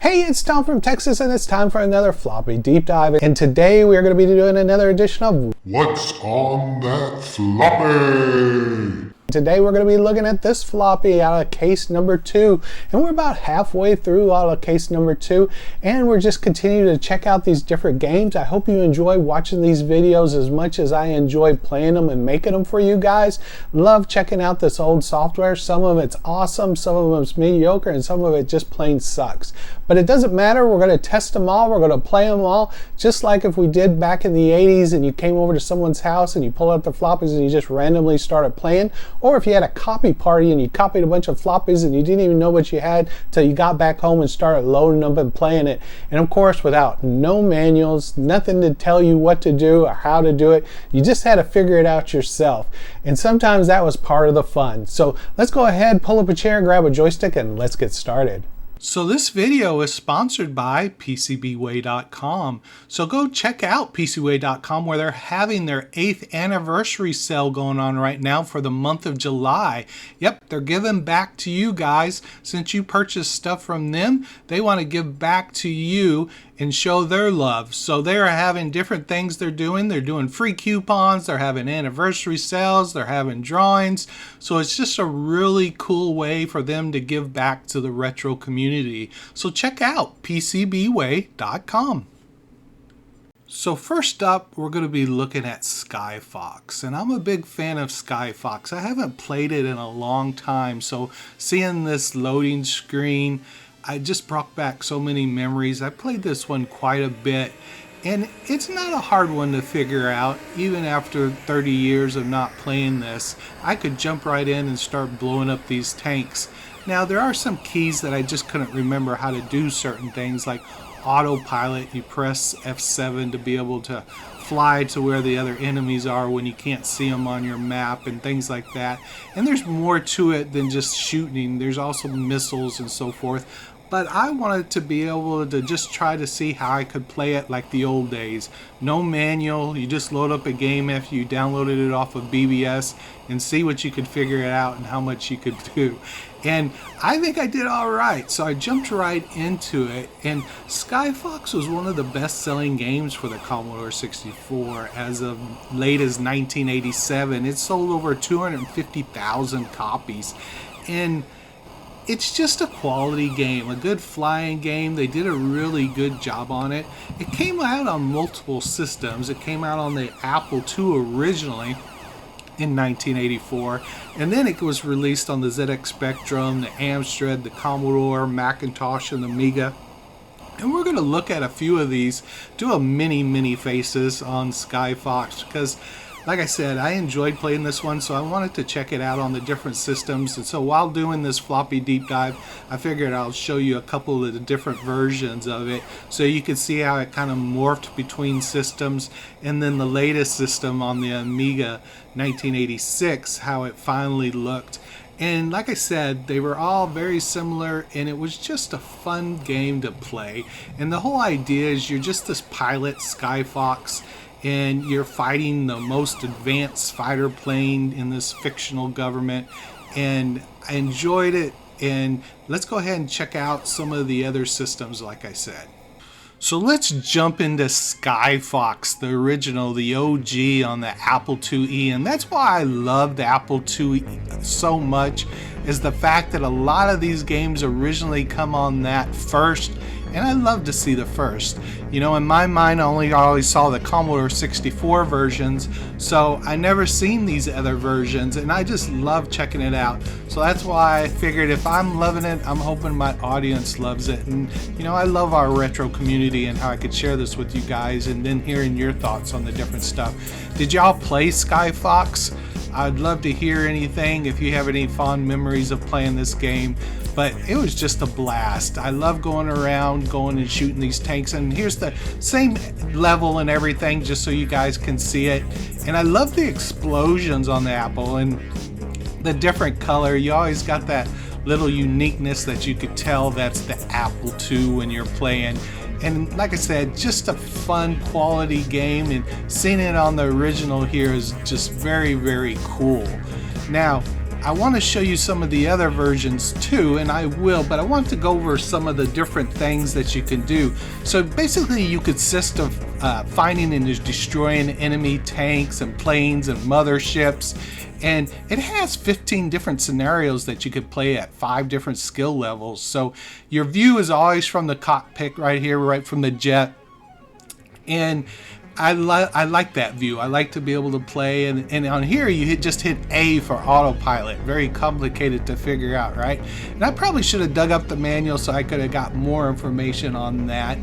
Hey, it's Tom from Texas, and it's time for another floppy deep dive. And today we are going to be doing another edition of What's on That Floppy? Today we're going to be looking at this floppy out of case number 2, and we're about halfway through out of case number 2, and we're just continuing to check out these different games. I hope you enjoy watching these videos as much as I enjoy playing them and making them for you guys. Love checking out this old software. Some of it's awesome, some of it's mediocre, and some of it just plain sucks. But it doesn't matter. We're going to test them all. We're going to play them all, just like if we did back in the 80s and you came over to someone's house and you pulled out the floppies and you just randomly started playing. Or if you had a copy party and you copied a bunch of floppies and you didn't even know what you had till you got back home and started loading them and playing it. And of course, without no manuals, nothing to tell you what to do or how to do it. You just had to figure it out yourself. And sometimes that was part of the fun. So let's go ahead, pull up a chair, grab a joystick, and let's get started. So this video is sponsored by PCBWay.com. So go check out PCBWay.com, where they're having their 8th anniversary sale going on right now for the month of July. Yep, they're giving back to you guys. Since you purchased stuff from them, they want to give back to you and show their love. So they're having different things they're doing. They're doing free coupons, they're having anniversary sales, they're having drawings. So it's just a really cool way for them to give back to the retro community. So check out PCBWay.com. So first up, we're going to be looking at Sky Fox, and I'm a big fan of Sky Fox. I haven't played it in a long time, so seeing this loading screen, I just brought back so many memories. I played this one quite a bit, and it's not a hard one to figure out. Even after 30 years of not playing this, I could jump right in and start blowing up these tanks. Now, there are some keys that I just couldn't remember how to do certain things, like autopilot. You press F7 to be able to fly to where the other enemies are when you can't see them on your map and things like that. And there's more to it than just shooting. There's also missiles and so forth. But I wanted to be able to just try to see how I could play it like the old days. No manual, you just load up a game after you downloaded it off of BBS and see what you could figure it out and how much you could do. And I think I did all right, so I jumped right into it. And Sky Fox was one of the best-selling games for the Commodore 64 as of late as 1987. It sold over 250,000 copies. And it's just a quality game, a good flying game. They did a really good job on it. It came out on multiple systems. It came out on the AppleIIe originally in 1984, and then it was released on the ZX Spectrum, the Amstrad, the Commodore, Macintosh, and the Amiga. And we're going to look at a few of these, do a mini faces on Sky Fox, because like I said, I enjoyed playing this one, so I wanted to check it out on the different systems. And so while doing this floppy deep dive, I figured I'll show you a couple of the different versions of it so you can see how it kind of morphed between systems, and then the latest system on the Amiga 1986, how it finally looked. And like I said, they were all very similar, and it was just a fun game to play. And the whole idea is you're just this pilot, Sky Fox, and you're fighting the most advanced fighter plane in this fictional government. And I enjoyed it, and let's go ahead and check out some of the other systems like I said. So let's jump into Sky Fox, the original, the OG on the AppleIIe. And that's why I love the AppleIIe so much, is the fact that a lot of these games originally come on that first. And I love to see the first. You know, in my mind, I always saw the Commodore 64 versions, so I never seen these other versions, and I just love checking it out. So that's why I figured if I'm loving it, I'm hoping my audience loves it. And you know, I love our retro community and how I could share this with you guys, and then hearing your thoughts on the different stuff. Did y'all play Sky Fox? I'd love to hear anything if you have any fond memories of playing this game. But it was just a blast. I love going around, going and shooting these tanks. And here's the same level and everything, just so you guys can see it. And I love the explosions on the Apple and the different color. You always got that little uniqueness that you could tell that's the Apple II when you're playing. And like I said, just a fun quality game, and seeing it on the original here is just very, very cool. Now, I want to show you some of the other versions too, and I will, but I want to go over some of the different things that you can do. So basically you consist of finding and destroying enemy tanks and planes and motherships, and it has 15 different scenarios that you could play at 5 different skill levels. So your view is always from the cockpit right here, right from the jet, and I like that view. I like to be able to play, and on here you just hit A for autopilot. Very complicated to figure out, right? And I probably should have dug up the manual so I could have got more information on that.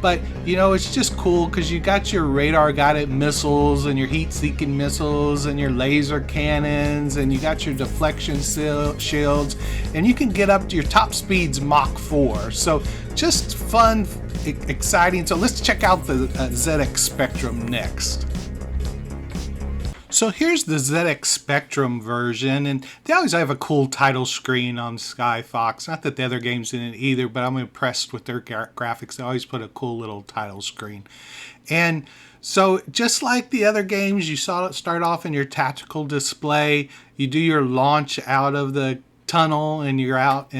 But you know, it's just cool because you got your radar guided missiles and your heat-seeking missiles and your laser cannons, and you got your deflection shields, and you can get up to your top speeds Mach 4. So just fun, exciting. So let's check out the ZX Spectrum next. So here's the ZX Spectrum version, and they always have a cool title screen on Skyfox. Not that the other games didn't either, but I'm impressed with their graphics. They always put a cool little title screen. And so just like the other games, you saw it start off in your tactical display. You do your launch out of the tunnel, and you're out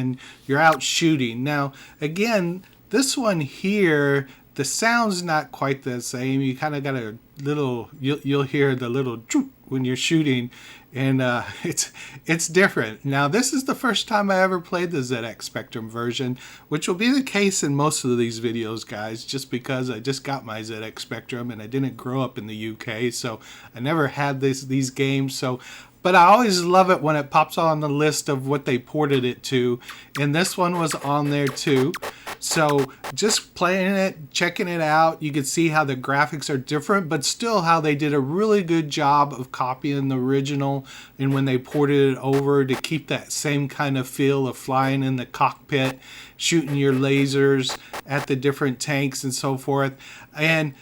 shooting. Now again, this one here, the sound's not quite the same. You kind of got a little, you'll hear the little choop when you're shooting, and it's different. Now this is the first time I ever played the ZX Spectrum version, which will be the case in most of these videos, guys, just because I just got my ZX Spectrum and I didn't grow up in the UK, so I never had these games. So but I always love it when it pops on the list of what they ported it to, and this one was on there too. So just playing it, checking it out, you can see how the graphics are different, but still how they did a really good job of copying the original, and when they ported it over to keep that same kind of feel of flying in the cockpit, shooting your lasers at the different tanks and so forth. And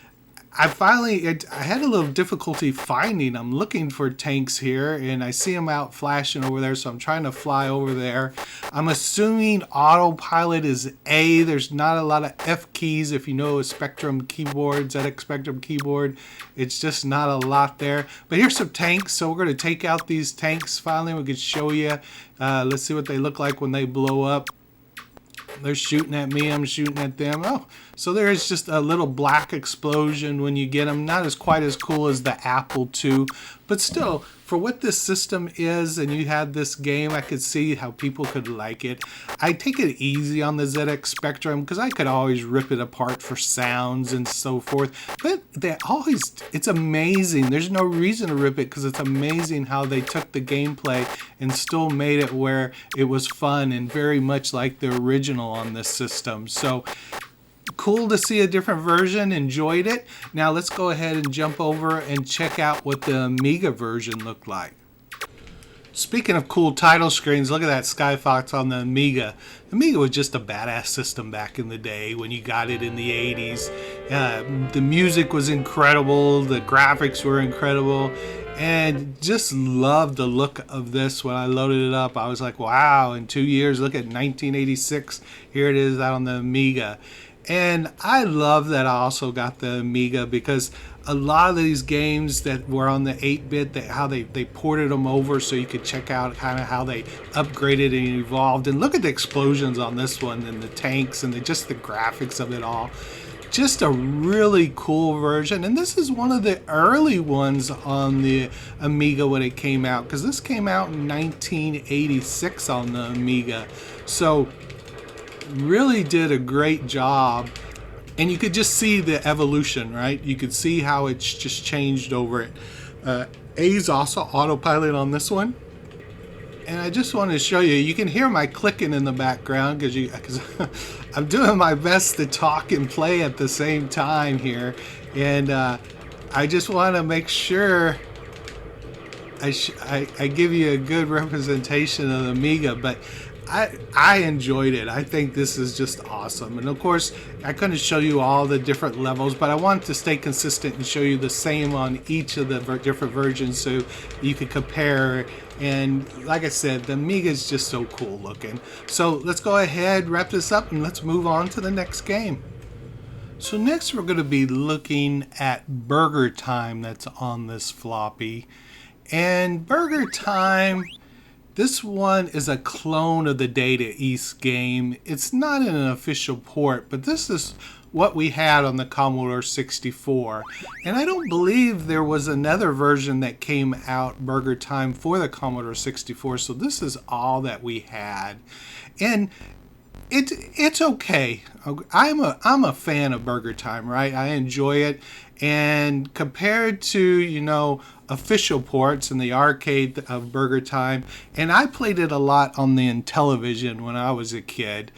I had a little difficulty finding. I'm looking for tanks here, and I see them out flashing over there, so I'm trying to fly over there. I'm assuming autopilot is A. There's not a lot of F keys. If you know a Spectrum keyboard, ZX Spectrum keyboard, it's just not a lot there. But here's some tanks, so we're going to take out these tanks finally. We can show you. Let's see what they look like when they blow up. They're shooting at me, I'm shooting at them. Oh, so there is just a little black explosion when you get them. Not as quite as cool as the AppleIIe, but still, for what this system is, and you had this game, I could see how people could like it. I take it easy on the ZX Spectrum because I could always rip it apart for sounds and so forth. But it's amazing. There's no reason to rip it because it's amazing how they took the gameplay and still made it where it was fun and very much like the original on this system. So cool to see a different version. Enjoyed it. Now let's go ahead and jump over and check out what the Amiga version looked like. Speaking of cool title screens, look at that Skyfox on the Amiga. The Amiga was just a badass system back in the day when you got it in the 80s. The music was incredible, the graphics were incredible, and just loved the look of this when I loaded it up. I was like, wow, in 2 years, look at 1986, here it is out on the Amiga. And I love that I also got the Amiga because a lot of these games that were on the 8-bit, how they ported them over so you could check out kind of how they upgraded and evolved. And look at the explosions on this one and the tanks and just the graphics of it all. Just a really cool version. And this is one of the early ones on the Amiga when it came out, because this came out in 1986 on the Amiga. So really did a great job, and you could just see the evolution, right? You could see how it's just changed over it. A's also autopilot on this one, and I just wanted to show you. You can hear my clicking in the background because I'm doing my best to talk and play at the same time here, and I just want to make sure I give you a good representation of the Amiga, but I enjoyed it. I think this is just awesome. And of course, I couldn't show you all the different levels, but I wanted to stay consistent and show you the same on each of the different versions so you could compare. And like I said, the Amiga is just so cool looking. So let's go ahead, wrap this up, and let's move on to the next game. So next we're going to be looking at Burger Time that's on this floppy. And Burger Time This one is a clone of the Data East game. It's not an official port, but this is what we had on the Commodore 64. And I don't believe there was another version that came out, Burger Time, for the Commodore 64, so this is all that we had. And it's okay. I'm a fan of Burger Time, right? I enjoy it. And compared to, you know, official ports in the arcade of Burger Time, and I played it a lot on the Intellivision when I was a kid.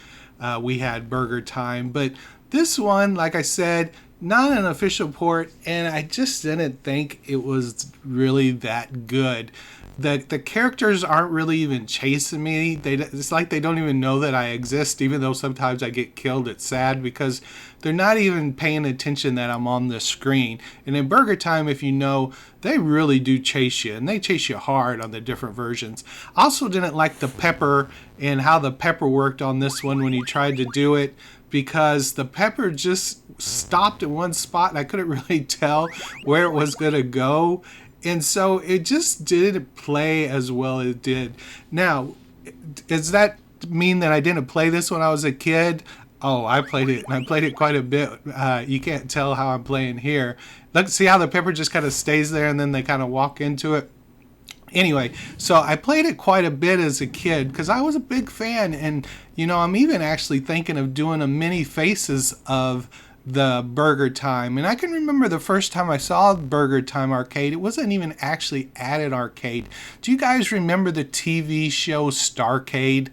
We had Burger Time, but this one, like I said, not an official port, and I just didn't think it was really that good. The characters aren't really even chasing me. It's like they don't even know that I exist, even though sometimes I get killed. It's sad because they're not even paying attention that I'm on the screen. And in Burger Time, if you know, they really do chase you, and they chase you hard on the different versions. I also didn't like the pepper and how the pepper worked on this one when you tried to do it, because the pepper just stopped at one spot and I couldn't really tell where it was going to go. And so it just didn't play as well as it did. Now, does that mean that I didn't play this when I was a kid? Oh, I played it. I played it quite a bit. You can't tell how I'm playing here. Look, see how the pepper just kind of stays there and then they kind of walk into it? Anyway, so I played it quite a bit as a kid because I was a big fan. And, you know, I'm even actually thinking of doing a mini faces of the Burger Time. And I can remember the first time I saw Burger Time arcade, it wasn't even actually at an arcade. Do you guys remember the TV show Starcade?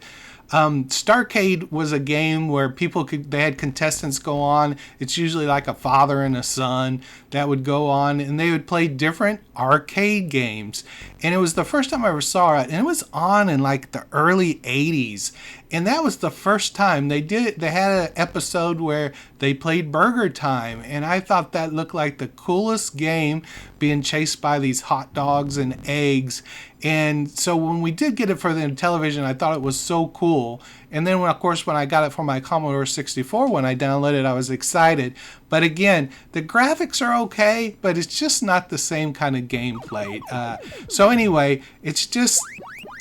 Starcade was a game where they had contestants go on. It's usually like a father and a son that would go on, and they would play different arcade games. And it was the first time I ever saw it, and it was on in like the early 80s. And that was the first time they did it. They had an episode where they played Burger Time, and I thought that looked like the coolest game, being chased by these hot dogs and eggs. And so when we did get it for the television, I thought it was so cool. And then, of course, when I got it for my Commodore 64, when I downloaded it, I was excited. But again, the graphics are okay, but it's just not the same kind of gameplay. So anyway, it's just,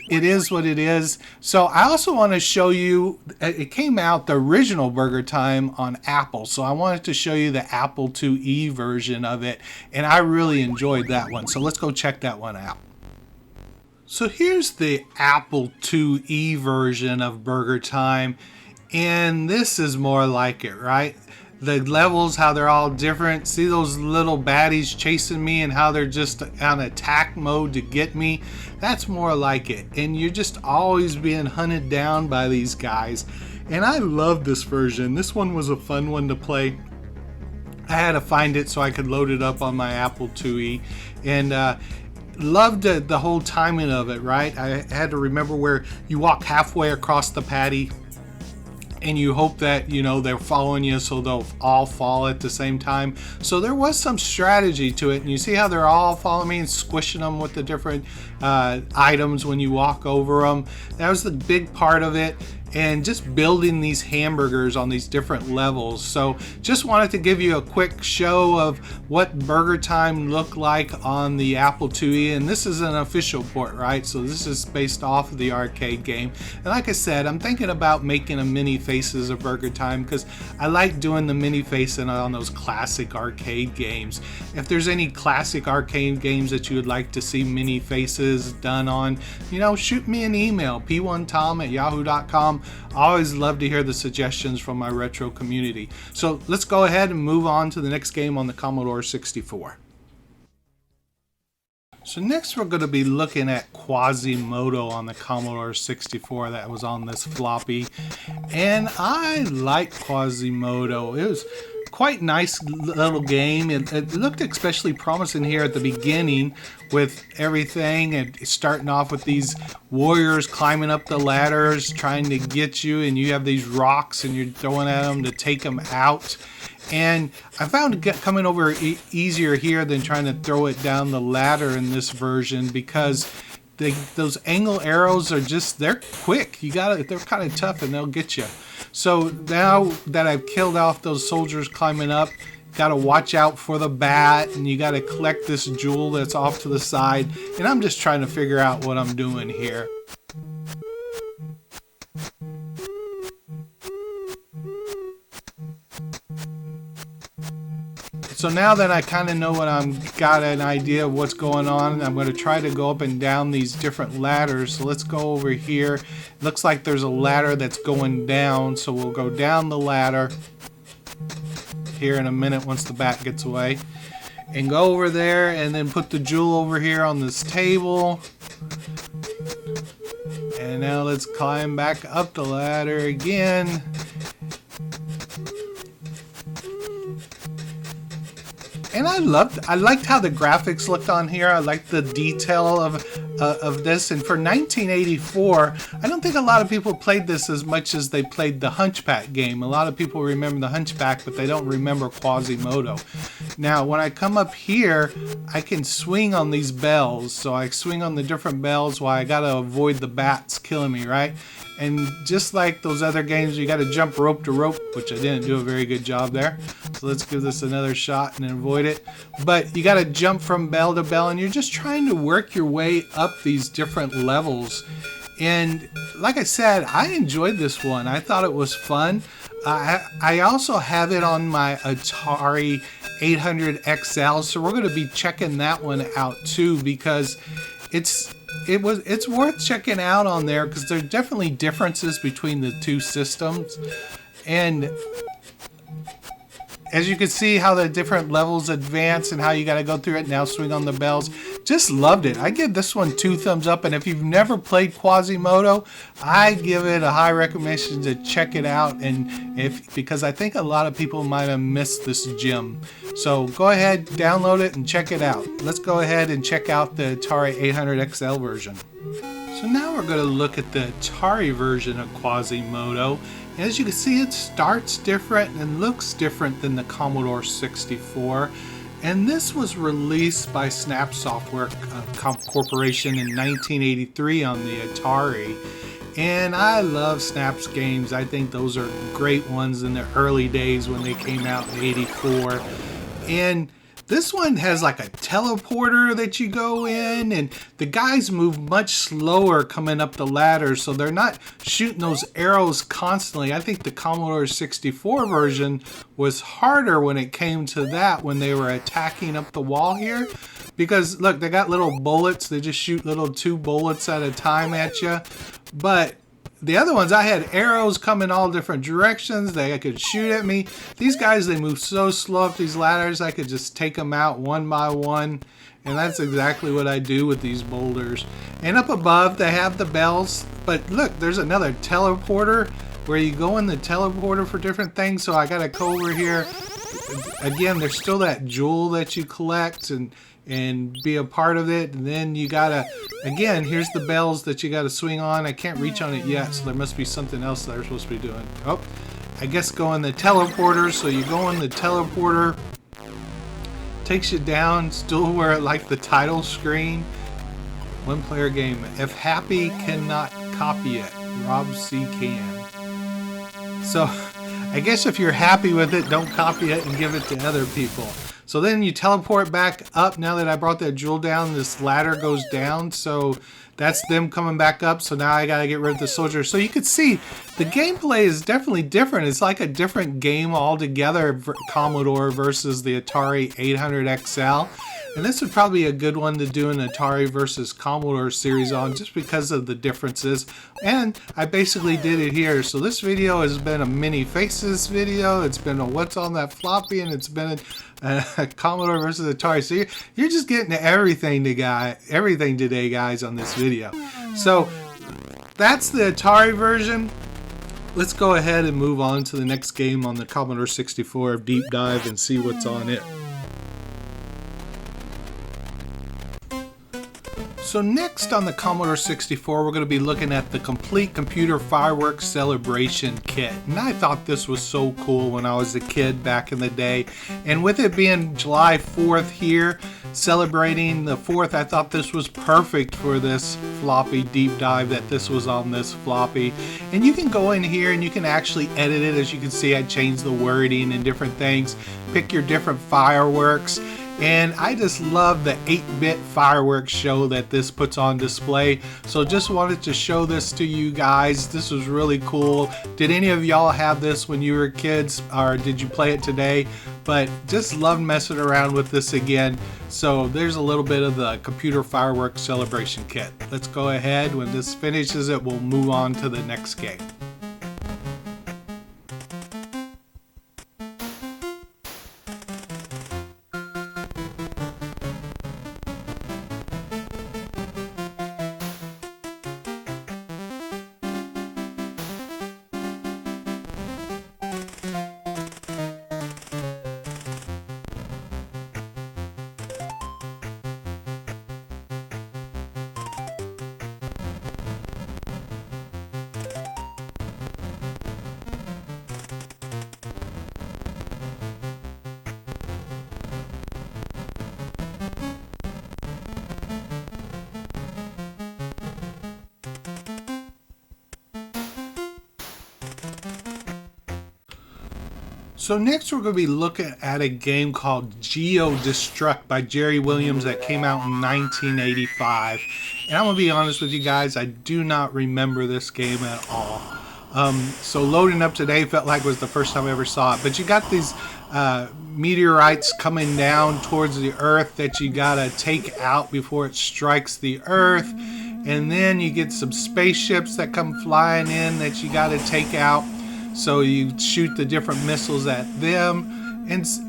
it is what it is. So I also want to show you, it came out, the original Burger Time on Apple. So I wanted to show you the AppleIIe version of it. And I really enjoyed that one. So let's go check that one out. So here's the AppleIIe version of Burger Time, and this is more like it, right? The levels, how they're all different. See those little baddies chasing me and how they're just on attack mode to get me? That's more like it. And you're just always being hunted down by these guys. And I love this version. This one was a fun one to play. I had to find it so I could load it up on my AppleIIe. And loved the whole timing of it, right? I had to remember where you walk halfway across the patty and you hope that, you know, they're following you so they'll all fall at the same time. So there was some strategy to it, and you see how they're all following me and squishing them with the different items when you walk over them. That was the big part of it. And just building these hamburgers on these different levels. So just wanted to give you a quick show of what Burger Time looked like on the AppleIIe, and this is an official port, right? So this is based off of the arcade game. And like I said, I'm thinking about making a mini faces of Burger Time because I like doing the mini facing on those classic arcade games. If there's any classic arcade games that you would like to see mini faces done on, you know, shoot me an email, p1tom@yahoo.com. I always love to hear the suggestions from my retro community. So let's go ahead and move on to the next game on the Commodore 64. So next we're going to be looking at Quasimodo on the Commodore 64 that was on this floppy. And I like Quasimodo. It was quite nice little game. It looked especially promising here at the beginning with everything, and starting off with these warriors climbing up the ladders trying to get you, and you have these rocks and you're throwing at them to take them out. And I found coming over easier here than trying to throw it down the ladder in this version, because those angle arrows are just, they're quick. They're kind of tough and they'll get you. So now that I've killed off those soldiers climbing up, got to watch out for the bat, and you got to collect this jewel that's off to the side. And I'm just trying to figure out what I'm doing here. So now that I kind of know what got an idea of what's going on, I'm going to try to go up and down these different ladders. So let's go over here. It looks like there's a ladder that's going down, so we'll go down the ladder here in a minute once the bat gets away, and go over there and then put the jewel over here on this table. And now let's climb back up the ladder again. And I liked how the graphics looked on here. I liked the detail of this. And for 1984, I don't think a lot of people played this as much as they played the Hunchback game. A lot of people remember the Hunchback, but they don't remember Quasimodo. Now, when I come up here, I can swing on these bells. So I swing on the different bells while I gotta avoid the bats killing me, right? And just like those other games, you gotta jump rope to rope, which I didn't do a very good job there. So let's give this another shot and avoid it. But you gotta jump from bell to bell, and you're just trying to work your way up these different levels. And like I said, I enjoyed this one. I thought it was fun. I also have it on my Atari 800 XL, so we're gonna be checking that one out too, because it's worth checking out on there, because there are definitely differences between the two systems. And as you can see how the different levels advance and how you got to go through it. Now swing on the bells. Just loved it. I give this one 2 thumbs up. And if you've never played Quasimodo, I give it a high recommendation to check it out. And because I think a lot of people might have missed this gem. So go ahead, download it and check it out. Let's go ahead and check out the Atari 800 XL version. So now we're going to look at the Atari version of Quasimodo. As you can see, it starts different and looks different than the Commodore 64. And this was released by Snap Software Corporation in 1983 on the Atari. And I love Snap's games. I think those are great ones in the early days when they came out in '84. And this one has like a teleporter that you go in, and the guys move much slower coming up the ladder, so they're not shooting those arrows constantly. I think the Commodore 64 version was harder when it came to that, when they were attacking up the wall here. Because look, they got little bullets. They just shoot little 2 bullets at a time at you. But the other ones, I had arrows coming all different directions. They could shoot at me. These guys, they move so slow up these ladders, I could just take them out one by one. And that's exactly what I do with these boulders. And up above, they have the bells. But look, there's another teleporter where you go in the teleporter for different things. So I got to go over here. Again, there's still that jewel that you collect and be a part of it. And then you gotta, again, here's the bells that you gotta swing on. I can't reach on it yet, so there must be something else that I'm supposed to be doing. Oh, I guess go in the teleporter. So you go in the teleporter, takes you down, still where like the title screen. 1-player game. If happy cannot copy it, Rob C can. So I guess if you're happy with it, don't copy it and give it to other people. So then you teleport back up. Now that I brought that jewel down, this ladder goes down. So that's them coming back up. So now I got to get rid of the soldier. So you can see the gameplay is definitely different. It's like a different game altogether, Commodore versus the Atari 800 XL. And this would probably be a good one to do an Atari versus Commodore series on, just because of the differences. And I basically did it here. So this video has been a mini faces video. It's been a what's on that floppy, and it's been a Commodore versus Atari. So you're just getting everything today, guys, on this video. So that's the Atari version. Let's go ahead and move on to the next game on the Commodore 64 deep dive and see what's on it. So next on the Commodore 64, we're going to be looking at the Complete Computer Fireworks Celebration Kit. And I thought this was so cool when I was a kid back in the day. And with it being July 4th here, celebrating the 4th, I thought this was perfect for this floppy deep dive, that this was on this floppy. And you can go in here and you can actually edit it. As you can see, I changed the wording and different things. Pick your different fireworks. And I just love the 8-bit fireworks show that this puts on display. So just wanted to show this to you guys. This was really cool. Did any of y'all have this when you were kids, or did you play it today? but just love messing around with this again. So there's a little bit of the computer fireworks celebration kit. Let's go ahead. When this finishes it, we'll move on to the next game. So next we're going to be looking at a game called Geo Destruct by Jerry Williams that came out in 1985. And I'm going to be honest with you guys, I do not remember this game at all. So loading up today felt like it was the first time I ever saw it. But you got these meteorites coming down towards the Earth that you got to take out before it strikes the Earth. And then you get some spaceships that come flying in that you got to take out. So you shoot the different missiles at them, and it's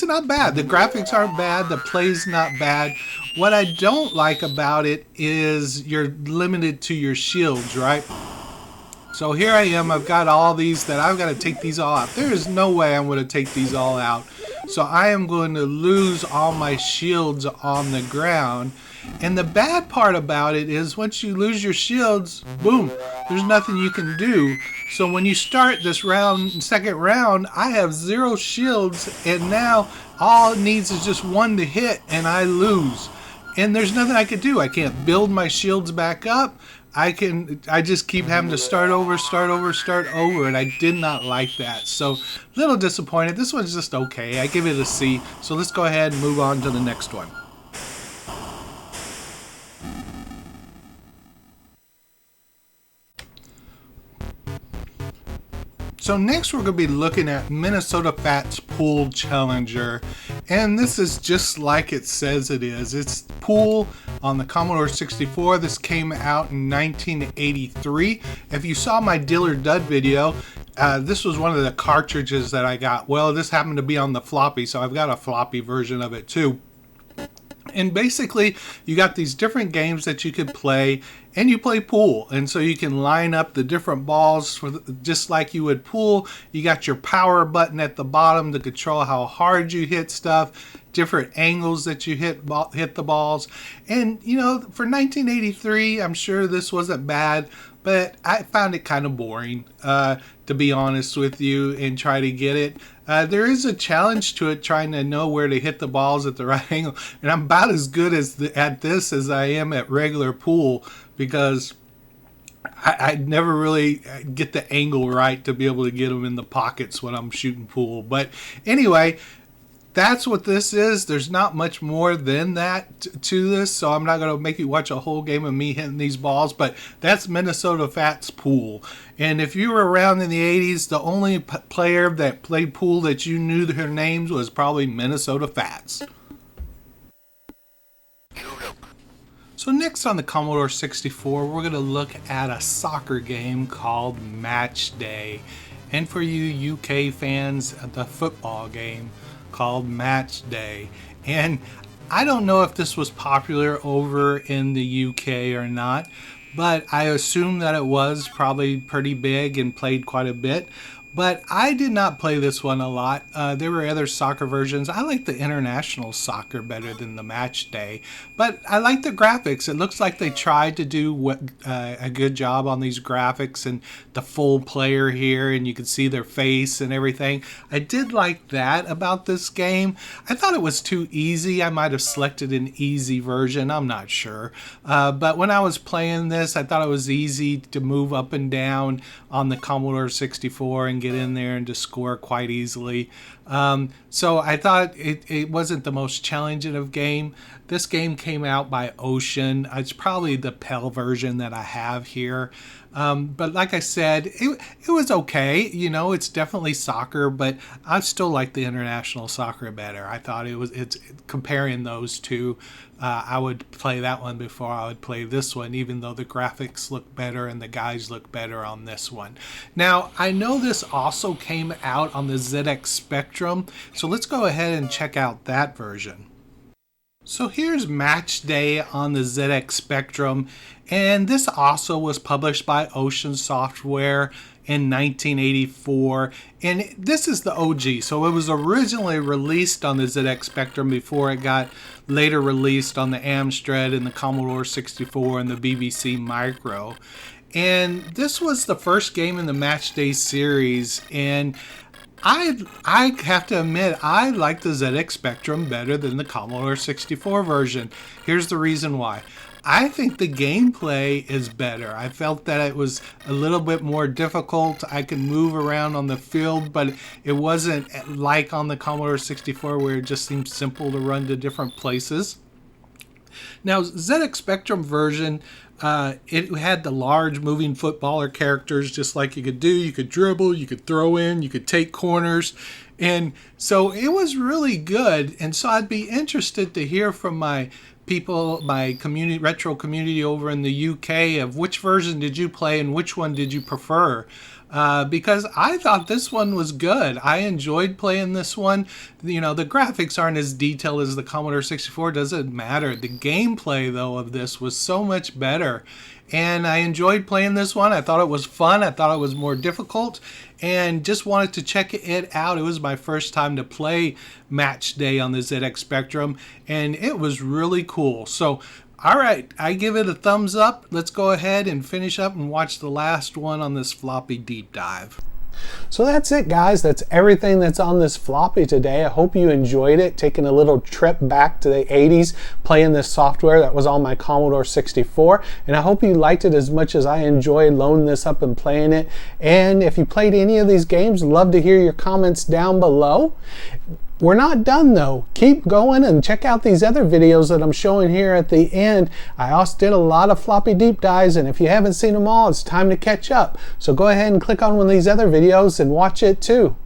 not bad. The graphics aren't bad, the play's not bad. What I don't like about it is you're limited to your shields, right? So here I am, I've got all these that I've got to take these all out. There is no way I'm going to take these all out. So I am going to lose all my shields on the ground. And the bad part about it is once you lose your shields, boom, there's nothing you can do. So when you start this second round, I have 0 shields, and now all it needs is just one to hit and I lose. And there's nothing I can do. I can't build my shields back up. I just keep having to start over, and I did not like that. So a little disappointed. This one's just okay. I give it a C. So let's go ahead and move on to the next one. So next we're going to be looking at Minnesota Fats Pool Challenger, and this is just like it says it is. It's pool on the Commodore 64. This came out in 1983. If you saw my Dill or Dud video, this was one of the cartridges that I got. Well, this happened to be on the floppy, so I've got a floppy version of it too. And basically, you got these different games that you could play, and you play pool. And so you can line up the different balls just like you would pool. You got your power button at the bottom to control how hard you hit stuff, different angles that you hit the balls. And, you know, for 1983, I'm sure this wasn't bad, but I found it kind of boring, to be honest with you, and try to get it. There is a challenge to it, trying to know where to hit the balls at the right angle, and I'm about as good at this as I am at regular pool, because I never really get the angle right to be able to get them in the pockets when I'm shooting pool. But anyway, that's what this is. There's not much more than that to this, so I'm not going to make you watch a whole game of me hitting these balls, but that's Minnesota Fats Pool. And if you were around in the 80s, the only player that played pool that you knew their names was probably Minnesota Fats. So next on the Commodore 64, we're going to look at a soccer game called Match Day. And for you UK fans, the football game called Match Day. And I don't know if this was popular over in the UK or not, but I assume that it was probably pretty big and played quite a bit. But I did not play this one a lot. There were other soccer versions. I like the international soccer better than the Match Day. But I like the graphics. It looks like they tried to do a good job on these graphics and the full player here, and you can see their face and everything. I did like that about this game. I thought it was too easy. I might have selected an easy version. I'm not sure. But when I was playing this, I thought it was easy to move up and down on the Commodore 64 and get in there and to score quite easily. So I thought it wasn't the most challenging of game. This game came out by Ocean. It's probably the PAL version that I have here. But like I said, it was okay. You know, it's definitely soccer, but I still like the international soccer better. I thought it's comparing those two. I would play that one before I would play this one, even though the graphics look better and the guys look better on this one. Now, I know this also came out on the ZX Spectrum, so let's go ahead and check out that version. So here's Match Day on the ZX Spectrum, and this also was published by Ocean Software in 1984, and this is the OG. So it was originally released on the ZX Spectrum before it got later released on the Amstrad and the Commodore 64 and the BBC Micro. And this was the first game in the Match Day series, and I have to admit, I like the ZX Spectrum better than the Commodore 64 version. Here's the reason why. I think the gameplay is better. I felt that it was a little bit more difficult. I could move around on the field, but it wasn't like on the Commodore 64 where it just seemed simple to run to different places. Now, ZX Spectrum version, it had the large moving footballer characters, just like you could do. You could dribble, you could throw in, you could take corners. And so it was really good. And so I'd be interested to hear from my people, my community, retro community over in the UK, of which version did you play and which one did you prefer? Because I thought this one was good. I enjoyed playing this one. You know, the graphics aren't as detailed as the Commodore 64. Doesn't matter. The gameplay, though, of this was so much better. And I enjoyed playing this one. I thought it was fun. I thought it was more difficult. And just wanted to check it out. It was my first time to play Match Day on the ZX Spectrum. And it was really cool. So, all right, I give it a thumbs up. Let's go ahead and finish up and watch the last one on this floppy deep dive. So that's it, guys. That's everything that's on this floppy today. I hope you enjoyed it, taking a little trip back to the 80s, playing this software that was on my Commodore 64. And I hope you liked it as much as I enjoyed loading this up and playing it. And if you played any of these games, love to hear your comments down below. We're not done though. Keep going and check out these other videos that I'm showing here at the end. I also did a lot of floppy deep dives, and if you haven't seen them all, it's time to catch up. So go ahead and click on one of these other videos and watch it too.